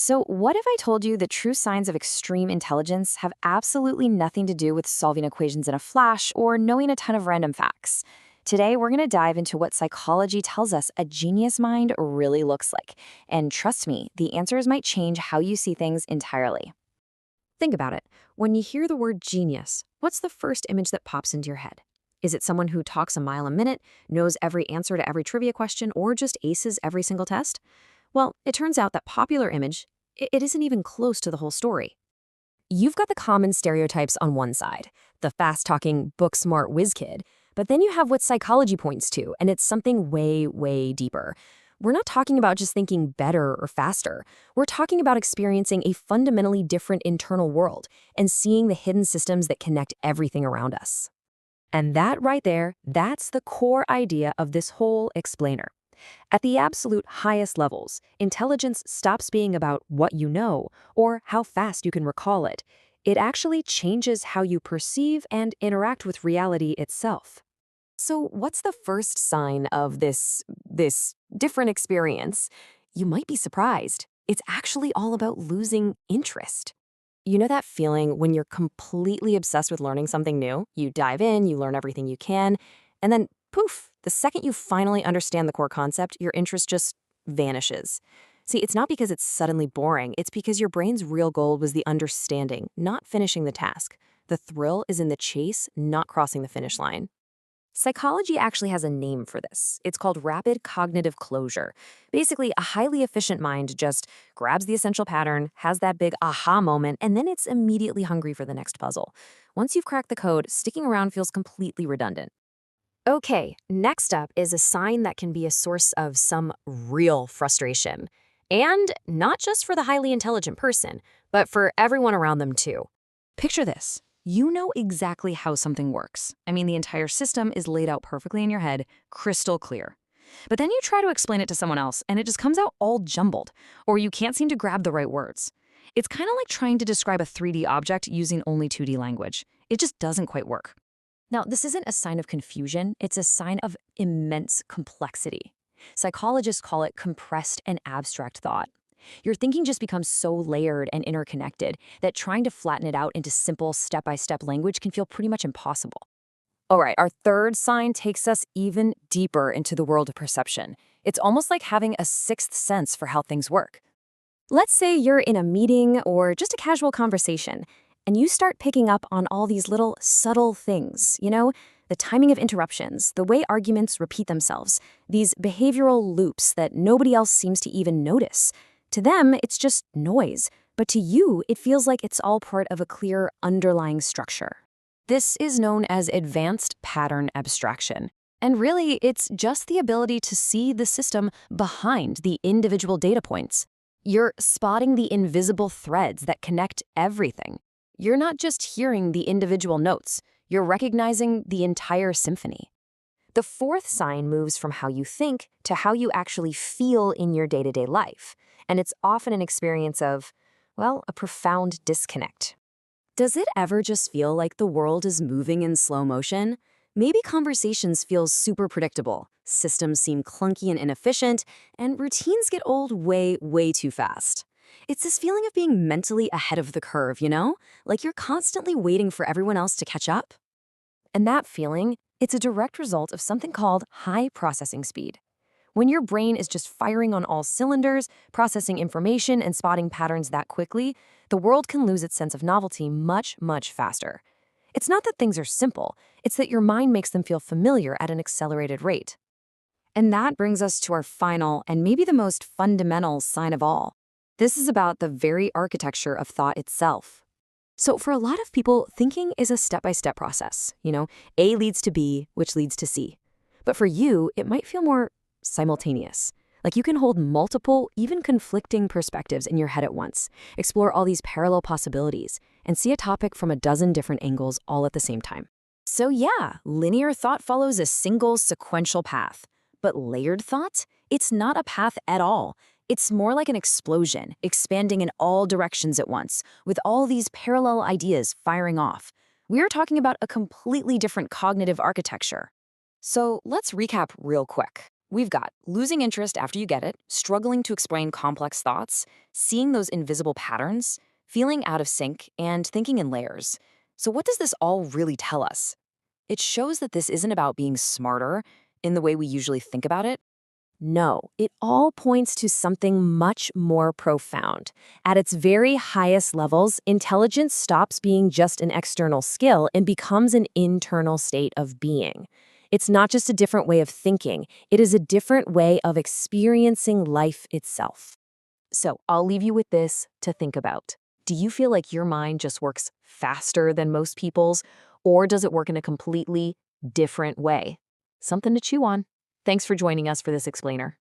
So, what if I told you the true signs of extreme intelligence have absolutely nothing to do with solving equations in a flash or knowing a ton of random facts? Today, we're going to dive into what psychology tells us a genius mind really looks like. And trust me, the answers might change how you see things entirely. Think about it. When you hear the word genius, what's the first image that pops into your head? Is it someone who talks a mile a minute, knows every answer to every trivia question, or just aces every single test? Well, it turns out that popular image, it isn't even close to the whole story. You've got the common stereotypes on one side, the fast-talking, book-smart whiz kid, but then you have what psychology points to, and it's something way, way deeper. We're not talking about just thinking better or faster. We're talking about experiencing a fundamentally different internal world and seeing the hidden systems that connect everything around us. And that right there, that's the core idea of this whole explainer. At the absolute highest levels, intelligence stops being about what you know or how fast you can recall it. It actually changes how you perceive and interact with reality itself. So what's the first sign of this different experience? You might be surprised. It's actually all about losing interest. You know that feeling when you're completely obsessed with learning something new? You dive in, you learn everything you can, and then poof, the second you finally understand the core concept, your interest just vanishes. See, it's not because it's suddenly boring, it's because your brain's real goal was the understanding, not finishing the task. The thrill is in the chase, not crossing the finish line. Psychology actually has a name for this. It's called rapid cognitive closure. Basically, a highly efficient mind just grabs the essential pattern, has that big aha moment, and then it's immediately hungry for the next puzzle. Once you've cracked the code, sticking around feels completely redundant. Okay, next up is a sign that can be a source of some real frustration. And not just for the highly intelligent person, but for everyone around them too. Picture this. You know exactly how something works. I mean, the entire system is laid out perfectly in your head, crystal clear. But then you try to explain it to someone else, and it just comes out all jumbled, or you can't seem to grab the right words. It's kind of like trying to describe a 3D object using only 2D language. It just doesn't quite work. Now, this isn't a sign of confusion, it's a sign of immense complexity. Psychologists call it compressed and abstract thought. Your thinking just becomes so layered and interconnected that trying to flatten it out into simple step-by-step language can feel pretty much impossible. All right, our third sign takes us even deeper into the world of perception. It's almost like having a sixth sense for how things work. Let's say you're in a meeting or just a casual conversation, and you start picking up on all these little subtle things, the timing of interruptions, the way arguments repeat themselves, these behavioral loops that nobody else seems to even notice. To them, it's just noise, but to you, it feels like it's all part of a clear underlying structure. This is known as advanced pattern abstraction. And really, it's just the ability to see the system behind the individual data points. You're spotting the invisible threads that connect everything. You're not just hearing the individual notes, you're recognizing the entire symphony. The fourth sign moves from how you think to how you actually feel in your day-to-day life. And it's often an experience of, well, a profound disconnect. Does it ever just feel like the world is moving in slow motion? Maybe conversations feel super predictable, systems seem clunky and inefficient, and routines get old way, way too fast. It's this feeling of being mentally ahead of the curve, Like you're constantly waiting for everyone else to catch up. And that feeling, it's a direct result of something called high processing speed. When your brain is just firing on all cylinders, processing information and spotting patterns that quickly, the world can lose its sense of novelty much, much faster. It's not that things are simple, it's that your mind makes them feel familiar at an accelerated rate. And that brings us to our final and maybe the most fundamental sign of all. This is about the very architecture of thought itself. So for a lot of people, thinking is a step-by-step process. A leads to B, which leads to C. But for you, it might feel more simultaneous. Like you can hold multiple, even conflicting perspectives in your head at once, explore all these parallel possibilities, and see a topic from a dozen different angles all at the same time. So yeah, linear thought follows a single sequential path. But layered thought? It's not a path at all. It's more like an explosion, expanding in all directions at once, with all these parallel ideas firing off. We're talking about a completely different cognitive architecture. So let's recap real quick. We've got losing interest after you get it, struggling to explain complex thoughts, seeing those invisible patterns, feeling out of sync, and thinking in layers. So, what does this all really tell us? It shows that this isn't about being smarter in the way we usually think about it. No, it all points to something much more profound. At its very highest levels, intelligence stops being just an external skill and becomes an internal state of being. It's not just a different way of thinking, it is a different way of experiencing life itself. So, I'll leave you with this to think about. Do you feel like your mind just works faster than most people's, or does it work in a completely different way? Something to chew on. Thanks for joining us for this explainer.